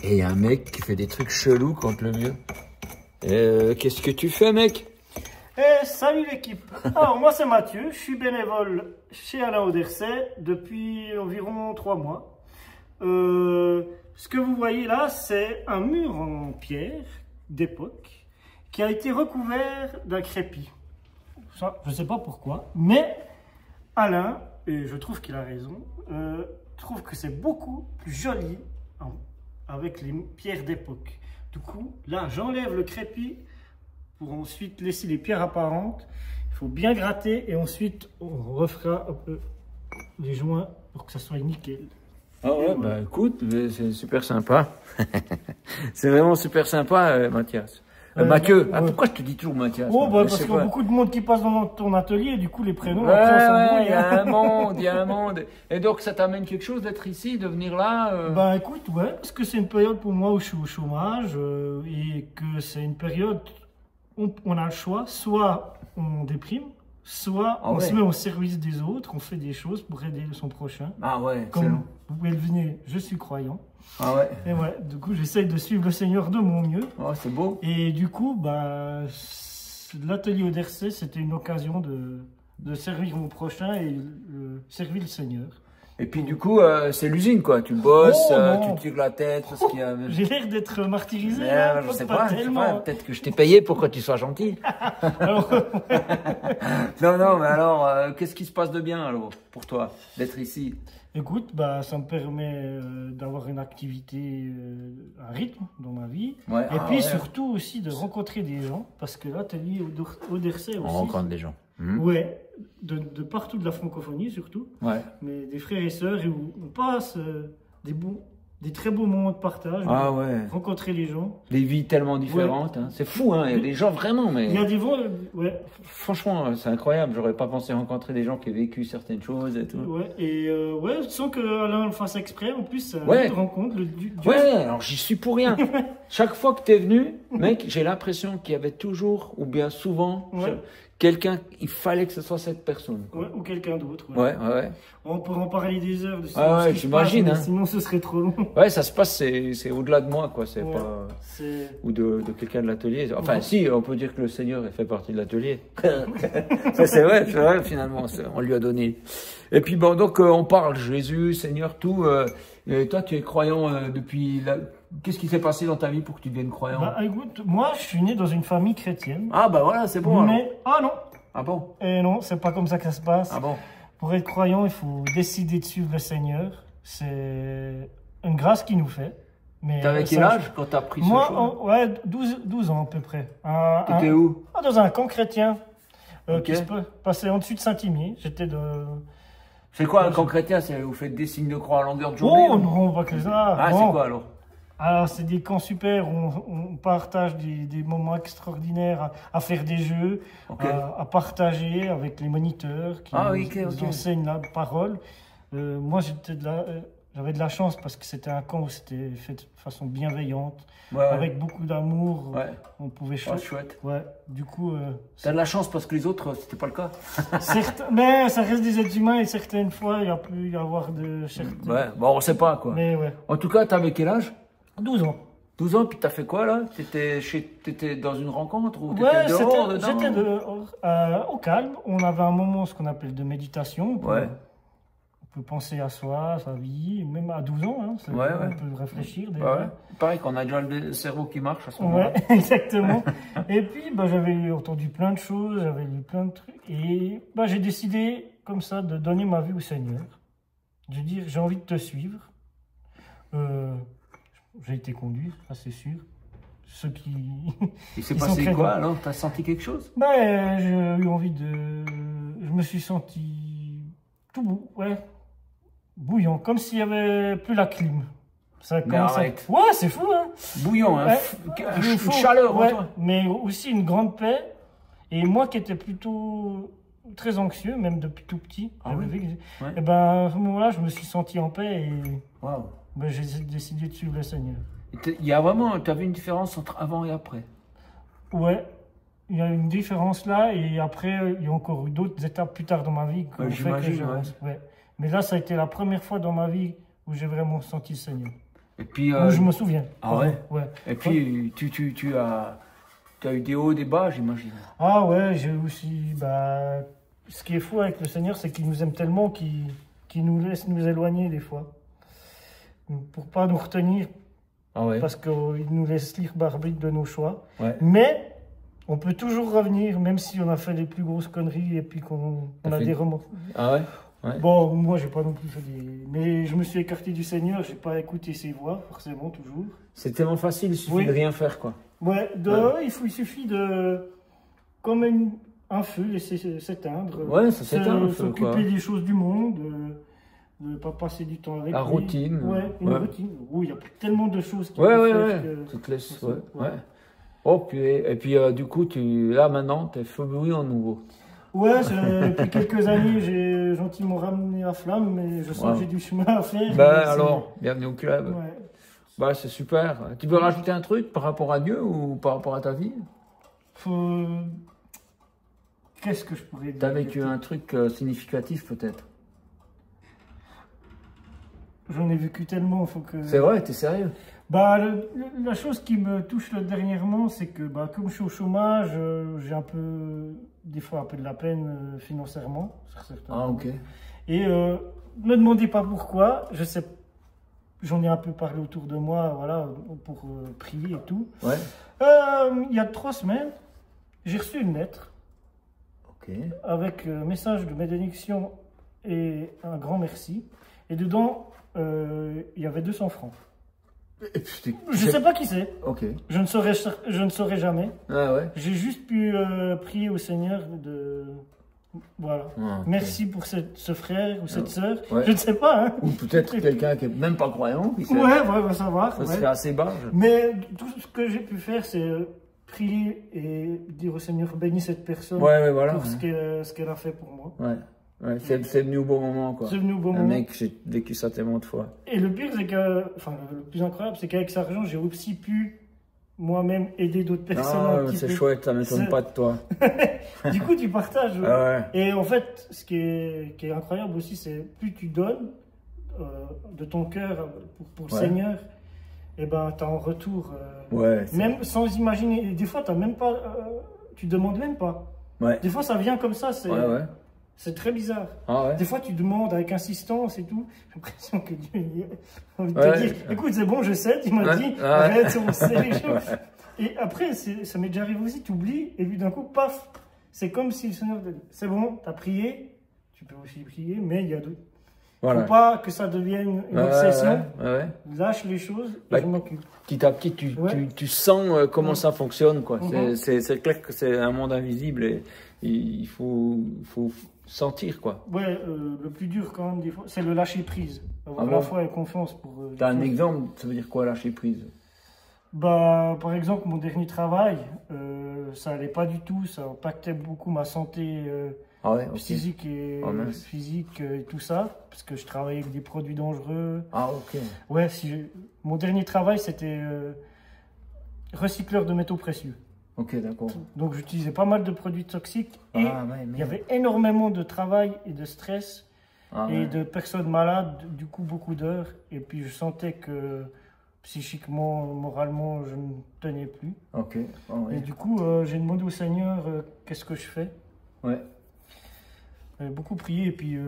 Et il y a un mec qui fait des trucs chelous contre le mur. Qu'est-ce que tu fais, mec? Salut l'équipe. Alors moi c'est Mathieu, je suis bénévole chez Alain Auderset depuis environ 3 mois. Ce que vous voyez là, c'est un mur en pierre d'époque qui a été recouvert d'un crépi. Ça, je ne sais pas pourquoi, mais Alain, et je trouve qu'il a raison, trouve que c'est beaucoup plus joli avec les pierres d'époque. Du coup, là, j'enlève le crépi pour ensuite laisser les pierres apparentes. Il faut bien gratter et ensuite on refera un peu les joints pour que ça soit nickel. Ah ouais, bah écoute, c'est super sympa. C'est vraiment super sympa, Mathias. Mathieu, pourquoi je te dis toujours Mathias? Oh, bah, parce qu'il y a beaucoup de monde qui passe dans ton atelier, et du coup les prénoms, ouais, il y a un monde, il y a un monde. Et donc ça t'amène quelque chose d'être ici, de venir là Bah écoute, ouais, parce que c'est une période pour moi où je suis au chômage, et que c'est une période où on a le choix, soit on déprime, soit on se met au service des autres, on fait des choses pour aider son prochain. Ah ouais, comme vous pouvez le deviner, je suis croyant. Ah ouais. Et ouais, du coup, j'essaye de suivre le Seigneur de mon mieux. Oh, c'est beau. Et du coup, bah, l'atelier Auderset, c'était une occasion de servir mon prochain et servir le Seigneur. Et puis du coup, c'est l'usine quoi. Tu bosses, tu tires la tête parce qu'il y a. J'ai l'air d'être martyrisé. Je sais pas. Peut-être que je t'ai payé pour que tu sois gentil. Non, mais alors, qu'est-ce qui se passe de bien alors pour toi d'être ici? Écoute, bah, ça me permet d'avoir une activité, un rythme dans ma vie. Ouais. Et puis surtout aussi de rencontrer des gens, parce que l'atelier Auderset aussi. On rencontre des gens. Ouais, de partout de la francophonie surtout. Ouais. Mais des frères et sœurs, et où on passe des très beaux moments de partage. Ah ouais. Rencontrer les gens. Des vies tellement différentes. Ouais. Hein. C'est fou, hein. Il y a des gens vraiment, mais. Il y a des gens, ouais. Franchement, c'est incroyable. J'aurais pas pensé rencontrer des gens qui ont vécu certaines choses et tout. Ouais, et sans qu'Alain le fasse exprès, en plus, c'est une rencontre. Ouais, alors j'y suis pour rien. Chaque fois que tu es venu, mec, j'ai l'impression qu'il y avait toujours, ou bien souvent, quelqu'un, il fallait que ce soit cette personne. Ouais, ou quelqu'un d'autre. Ouais. On pourrait en parler des heures de ça. J'imagine. Hein. Sinon, ce serait trop long. Ouais, ça se passe, c'est au-delà de moi, quoi. C'est pas. Ou de quelqu'un de l'atelier. Enfin, si, on peut dire que le Seigneur fait partie de l'atelier. Ça, c'est vrai, finalement. On lui a donné. Et puis, bon, donc, on parle Jésus, Seigneur, tout. Et toi, tu es croyant depuis. Qu'est-ce qui s'est passé dans ta vie pour que tu deviennes croyant? Bah, écoute, moi, je suis né dans une famille chrétienne. Ah, bah voilà, c'est bon. Mais, non. Ah bon? Et non, c'est pas comme ça que ça se passe. Ah bon? Pour être croyant, il faut décider de suivre le Seigneur. C'est une grâce qu'il nous fait. T'avais quel âge quand t'as pris ce choix? Moi, 12 ans à peu près. T'étais où? Dans un camp chrétien qui se passait en dessus de Saint-Imier. J'étais de... C'est quoi un camp chrétien? Vous faites des signes de croix à longueur de journée? Oh non, pas que ça. Ah, c'est quoi alors? Alors, c'est des camps super où on partage des moments extraordinaires à faire des jeux, à partager avec les moniteurs qui nous enseignent la parole. Moi, j'avais de la chance parce que c'était un camp où c'était fait de façon bienveillante, avec beaucoup d'amour. Ouais. On pouvait chouette. Ouais. Du coup, t'as de la chance parce que les autres, c'était pas le cas. Mais ça reste des êtres humains et certaines fois, il y a pu y avoir de. Ouais. Bon, on sait pas quoi. Mais en tout cas, t'avais quel âge? 12 ans. 12 ans, puis t'as fait quoi là? T'étais dans une rencontre ou t'étais dehors dedans? J'étais dehors, au calme. On avait un moment, ce qu'on appelle de méditation. On peut penser à soi, à sa vie, même à 12 ans. Hein, on peut réfléchir. Pareil qu'on a déjà le cerveau qui marche à ce moment-là. Ouais, exactement. Et puis, j'avais entendu plein de choses, j'avais lu plein de trucs. Et j'ai décidé, comme ça, de donner ma vie au Seigneur. De dire, j'ai envie de te suivre. J'ai été conduit, ça c'est sûr. Ceux qui. Il s'est passé quoi alors? T'as senti quelque chose? J'ai eu envie de. Je me suis senti tout bouillant, comme s'il n'y avait plus la clim. Ça commence arrête. Ouais, c'est fou, hein? Bouillant, hein? Une chaleur en toi. Mais aussi une grande paix. Et moi qui étais plutôt très anxieux, même depuis tout petit, et à ce moment-là, je me suis senti en paix et. Waouh! J'ai décidé de suivre le Seigneur. Il y a vraiment, tu as vu une différence entre avant et après? Ouais, il y a une différence là et après, il y a encore eu d'autres étapes plus tard dans ma vie. J'imagine, Mais là, ça a été la première fois dans ma vie où j'ai vraiment senti le Seigneur. Et puis, je me souviens. Ah ouais, ouais. Et puis, tu as eu des hauts, des bas, j'imagine. Ah ouais, j'ai aussi... Bah, ce qui est fou avec le Seigneur, c'est qu'il nous aime tellement qu'il nous laisse nous éloigner des fois. Pour pas nous retenir. Ah ouais. Parce qu'il nous laisse libre arbitre de nos choix. Ouais. Mais on peut toujours revenir, même si on a fait les plus grosses conneries et puis qu'on a des remords. Ah ouais, ouais. Bon, moi, j'ai pas non plus fait des... Mais je me suis écarté du Seigneur, j'ai pas écouté ses voix, forcément, toujours. C'est tellement facile, il suffit de rien faire, quoi. Ouais, il suffit de... Comme un feu, laisser s'éteindre. Ouais, ça s'éteint un feu, quoi. S'occuper des choses du monde, de ne pas passer du temps avec la lui. routine. Ouais, une routine. Oh, il y a tellement de choses qui peuvent faire que... Tu te laisses, ouais. Oh, puis, et puis, du coup, là, maintenant, tu es feu en nouveau. Ouais, depuis quelques années, j'ai gentiment ramené la flamme, mais je sens que j'ai du chemin à faire. Ben alors, bienvenue au club. Ouais. Bah, c'est super. Tu veux rajouter un truc par rapport à Dieu ou par rapport à ta vie? Qu'est-ce que je pourrais dire? Tu as vécu un truc significatif, peut-être? J'en ai vécu tellement, faut que... C'est vrai, t'es sérieux? Bah, la chose qui me touche dernièrement, c'est que comme je suis au chômage, j'ai des fois un peu de la peine financièrement. Sur certains points. Ok. Et ne me demandez pas pourquoi, je sais, j'en ai un peu parlé autour de moi, voilà, pour prier et tout. Ouais. Il y a 3 semaines, j'ai reçu une lettre. Ok. Avec un message de bénédiction et un grand merci. Et dedans, il y avait 200 francs. Je ne sais pas qui c'est. Ok. Je ne saurais jamais. Ah ouais. J'ai juste pu prier au Seigneur voilà. Ah, okay. Merci pour ce frère ou cette sœur. Ouais. Je ne sais pas. Hein. Ou peut-être quelqu'un qui n'est même pas croyant. Ouais, va savoir. Ça serait assez bas. Mais tout ce que j'ai pu faire, c'est prier et dire au Seigneur, bénis cette personne voilà, pour ce qu'elle a fait pour moi. Ouais, c'est venu au bon moment, quoi. C'est venu au bon moment. Mec, j'ai vécu ça tellement de fois. Et le pire, c'est que, le plus incroyable, c'est qu'avec cet argent, j'ai aussi pu moi-même aider d'autres personnes. Ah, c'est chouette, ça ne m'étonne pas de toi. Du coup, tu partages. Ouais. Et en fait, ce qui est incroyable aussi, c'est plus tu donnes de ton cœur pour le Seigneur, et ben, tu as en retour. Même sans imaginer. Et des fois, t'as même pas, tu demandes même pas. Ouais. Des fois, ça vient comme ça. C'est très bizarre. Ah ouais. Des fois, tu demandes avec insistance et tout. J'ai l'impression que Dieu a envie de te dire, écoute, c'est bon, je sais, tu m'as dit, arrête, on sait les choses. Et après, ça m'est déjà arrivé aussi, tu oublies, et puis d'un coup, paf, c'est comme si le Seigneur te dit, c'est bon, tu as prié, tu peux aussi prier, mais il y a d'autres. Faut pas que ça devienne une obsession. Lâche les choses et je m'occupe. Petit à petit, tu sens comment ça fonctionne, quoi. C'est clair que c'est un monde invisible et il faut sentir, quoi. Ouais, le plus dur quand même, des fois, c'est le lâcher prise. Avoir la foi et confiance pour... T'as un exemple, ça veut dire quoi, lâcher prise? Bah, par exemple, mon dernier travail, ça allait pas du tout, ça impactait beaucoup ma santé physique et physique et tout ça, parce que je travaillais avec des produits dangereux. Ah, ok. Ouais, mon dernier travail, c'était recycleur de métaux précieux. Ok, d'accord. Donc j'utilisais pas mal de produits toxiques et il y avait énormément de travail et de stress et de personnes malades, du coup beaucoup d'heures. Et puis je sentais que psychiquement, moralement, je ne tenais plus. Ok. Et du coup, j'ai demandé au Seigneur qu'est-ce que je fais. Ouais. J'ai beaucoup prié et puis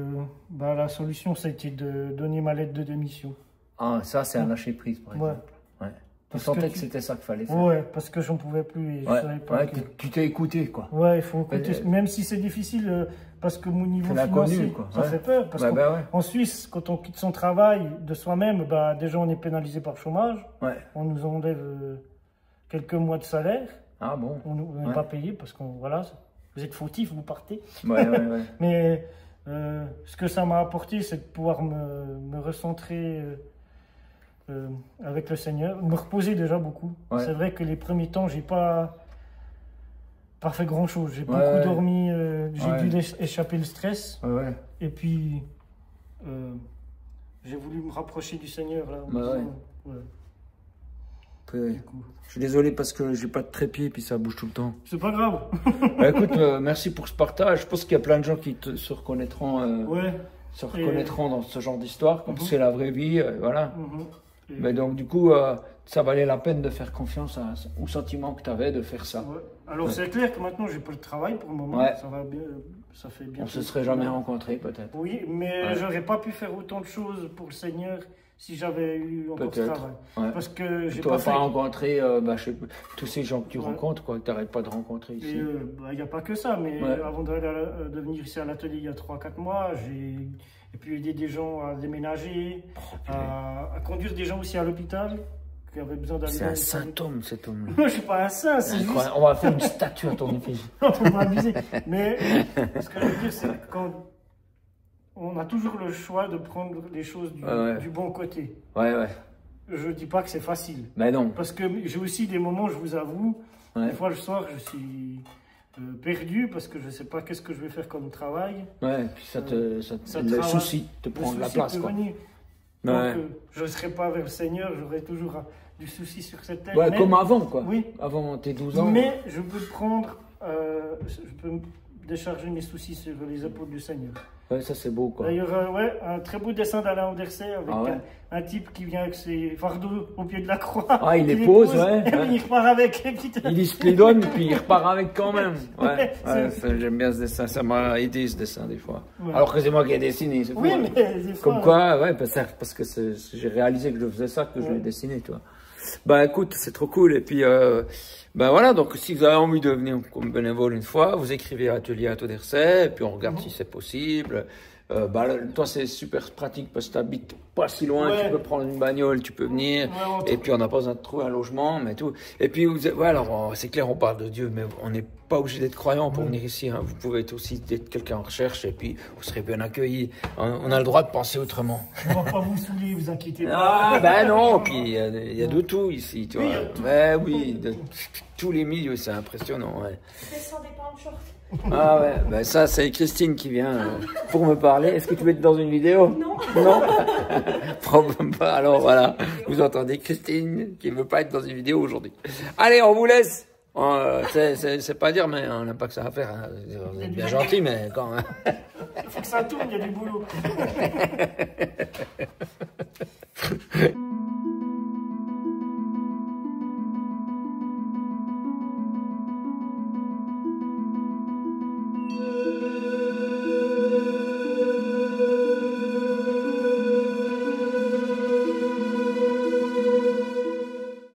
la solution, c'était de donner ma lettre de démission. Ah, ça c'est un lâcher prise par exemple. Ouais. Tu sentais que c'était ça qu'il fallait faire. Ouais, parce que j'en pouvais plus et je savais pas tu t'es écouté, quoi. Ouais, il faut écouter, même si c'est difficile, parce que mon niveau financier, ça fait peur. Parce qu'en Suisse, quand on quitte son travail de soi-même, déjà on est pénalisé par chômage. Ouais. On nous enlève quelques mois de salaire. Ah bon. On n'est pas payé parce que vous êtes fautif, vous partez. Ouais. Mais ce que ça m'a apporté, c'est de pouvoir me recentrer avec le Seigneur, me reposer déjà beaucoup. Ouais. C'est vrai que les premiers temps, j'ai pas fait grand chose. J'ai beaucoup dormi, j'ai dû échapper le stress. Ouais. Et puis, j'ai voulu me rapprocher du Seigneur. Là, je suis désolé parce que j'ai pas de trépied et puis ça bouge tout le temps. C'est pas grave. Écoute, merci pour ce partage. Je pense qu'il y a plein de gens qui se reconnaîtront. Se reconnaîtront dans ce genre d'histoire, comme c'est la vraie vie, voilà. Mais donc, du coup, ça valait la peine de faire confiance au sentiment que tu avais de faire ça. Ouais. Alors, c'est clair que maintenant, j'ai pas de travail pour le moment. Ouais. Ça va bien, ça fait bien. On se serait jamais rencontrés, peut-être. Oui, mais j'aurais pas pu faire autant de choses pour le Seigneur si j'avais eu encore ce travail. Ouais. Parce que j'ai pas rencontré tous ces gens que tu rencontres, quoi, que tu n'arrêtes pas de rencontrer ici. Il n'y a pas que ça, mais avant de venir ici à l'atelier il y a 3-4 mois, j'ai pu aider des gens à déménager, à conduire des gens aussi à l'hôpital. C'est un saint homme, cet homme-là. Moi, je suis pas un saint, c'est juste... On va faire une statue à ton effigie. On va abuser. Mais ce que je veux dire, c'est que quand on a toujours le choix de prendre les choses du bon côté. Ouais. Je dis pas que c'est facile. Mais non. Parce que j'ai aussi des moments, je vous avoue, des fois le soir, je suis perdu parce que je sais pas qu'est-ce que je vais faire comme travail. Ouais, et puis le souci te prend de la place, quoi. Donc, je ne serai pas vers le Seigneur, j'aurai toujours du souci sur cette terre. Ouais, comme avant, quoi. Oui. Avant tes 12 ans. Mais je peux je peux décharger mes soucis sur les épaules du Seigneur. Ouais, ça c'est beau, quoi. D'ailleurs, un très beau dessin d'Alain Anderset avec un type qui vient avec ses fardeaux au pied de la croix. Ah, il les pose, ouais. Et il repart avec. Il se les donne, puis il repart avec quand même. Ouais, j'aime bien ce dessin, ça m'a aidé ce dessin des fois. Ouais. Alors que c'est moi qui ai dessiné, c'est oui, fou. Mais comme quoi, parce que j'ai réalisé que je faisais ça, que je l'ai dessiné, tu vois. Bah écoute, c'est trop cool. Et puis, ben voilà, donc si vous avez envie de venir comme bénévole une fois, vous écrivez Atelier Hato d'Hersey, et puis on regarde si c'est possible. Toi, c'est super pratique parce que tu habites pas si loin, tu peux prendre une bagnole, tu peux venir, et puis on n'a pas besoin de trouver un logement, mais tout. Et puis, alors c'est clair, on parle de Dieu, mais on n'est pas obligé d'être croyant pour venir ici. Hein. Vous pouvez être aussi être quelqu'un en recherche, et puis vous serez bien accueillis. On a le droit de penser autrement. On va pas vous saouler, vous inquiétez pas. Ah, ben non, puis il y a de tout ici, tu vois. Mais oui, de tous les milieux, c'est impressionnant. Ouais. Descendez pas en short. Ah ouais, ben ça c'est Christine qui vient pour me parler. Est-ce que tu veux être dans une vidéo? Non. Non. Problème pas. Alors voilà, vous entendez Christine qui ne veut pas être dans une vidéo aujourd'hui. Allez, on vous laisse. C'est pas dire, mais on n'a pas que ça à faire. Hein. Vous êtes bien gentil, mais quand même. Il faut que ça tourne, il y a du boulot.